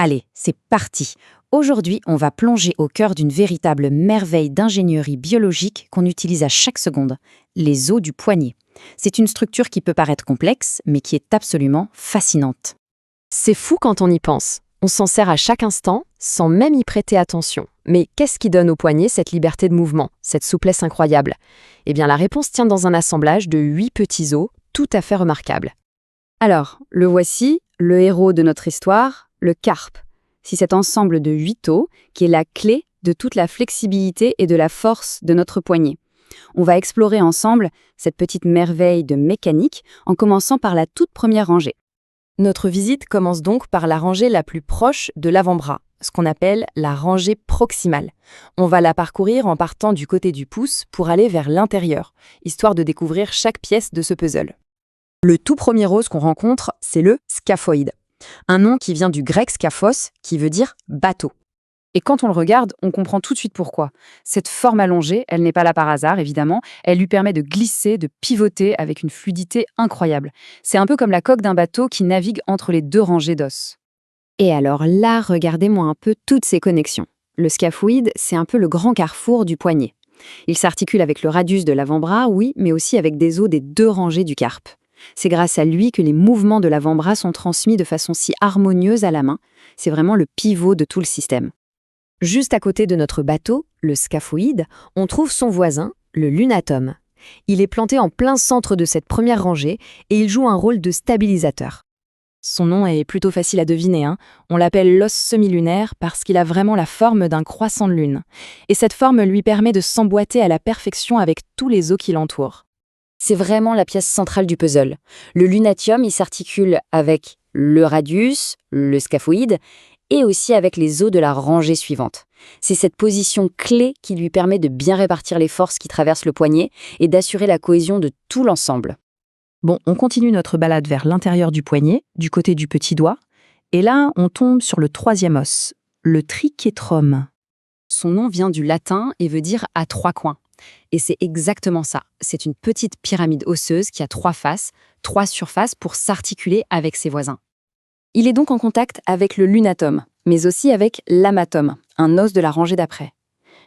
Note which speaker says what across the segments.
Speaker 1: Allez, c'est parti. Aujourd'hui, on va plonger au cœur d'une véritable merveille d'ingénierie biologique qu'on utilise à chaque seconde, les os du poignet. C'est une structure qui peut paraître complexe, mais qui est absolument fascinante.
Speaker 2: C'est fou quand on y pense. On s'en sert à chaque instant, sans même y prêter attention. Mais qu'est-ce qui donne au poignet cette liberté de mouvement, cette souplesse incroyable? Eh bien, la réponse tient dans un assemblage de 8 petits os, tout à fait remarquables.
Speaker 1: Alors, le voici, le héros de notre histoire, le carpe. C'est cet ensemble de 8 os qui est la clé de toute la flexibilité et de la force de notre poignet. On va explorer ensemble cette petite merveille de mécanique en commençant par la toute première rangée.
Speaker 2: Notre visite commence donc par la rangée la plus proche de l'avant-bras, ce qu'on appelle la rangée proximale. On va la parcourir en partant du côté du pouce pour aller vers l'intérieur, histoire de découvrir chaque pièce de ce puzzle. Le tout premier os qu'on rencontre, c'est le scaphoïde, un nom qui vient du grec scaphos, qui veut dire bateau.
Speaker 1: Et quand on le regarde, on comprend tout de suite pourquoi. Cette forme allongée, elle n'est pas là par hasard, évidemment. Elle lui permet de glisser, de pivoter avec une fluidité incroyable. C'est un peu comme la coque d'un bateau qui navigue entre les deux rangées d'os. Et alors là, regardez-moi un peu toutes ces connexions. Le scaphoïde, c'est un peu le grand carrefour du poignet. Il s'articule avec le radius de l'avant-bras, oui, mais aussi avec des os des deux rangées du carpe. C'est grâce à lui que les mouvements de l'avant-bras sont transmis de façon si harmonieuse à la main. C'est vraiment le pivot de tout le système.
Speaker 2: Juste à côté de notre bateau, le scaphoïde, on trouve son voisin, le lunatum. Il est planté en plein centre de cette première rangée et il joue un rôle de stabilisateur. Son nom est plutôt facile à deviner, On l'appelle l'os semi-lunaire parce qu'il a vraiment la forme d'un croissant de lune. Et cette forme lui permet de s'emboîter à la perfection avec tous les os qui l'entourent.
Speaker 1: C'est vraiment la pièce centrale du puzzle. Le lunatium, il s'articule avec le radius, le scaphoïde, et aussi avec les os de la rangée suivante. C'est cette position clé qui lui permet de bien répartir les forces qui traversent le poignet et d'assurer la cohésion de tout l'ensemble.
Speaker 2: Bon, on continue notre balade vers l'intérieur du poignet, du côté du petit doigt, et là, on tombe sur le troisième os, le triquetrum.
Speaker 1: Son nom vient du latin et veut dire « à trois coins ». Et c'est exactement ça. C'est une petite pyramide osseuse qui a 3 faces, 3 surfaces pour s'articuler avec ses voisins. Il est donc en contact avec le lunatum, mais aussi avec l'amatum, un os de la rangée d'après.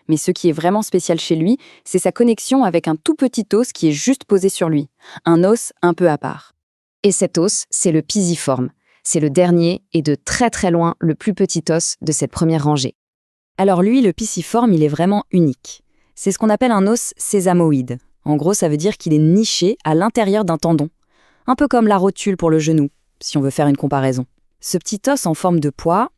Speaker 1: Mais ce qui est vraiment spécial chez lui, c'est sa connexion avec un tout petit os qui est juste posé sur lui, un os un peu à part. Et cet os, c'est le pisiforme. C'est le dernier et de très très loin le plus petit os de cette première rangée. Alors lui, le pisiforme, il est vraiment unique. C'est ce qu'on appelle un os sésamoïde. En gros, ça veut dire qu'il est niché à l'intérieur d'un tendon. Un peu comme la rotule pour le genou, si on veut faire une comparaison. Ce petit os en forme de pois,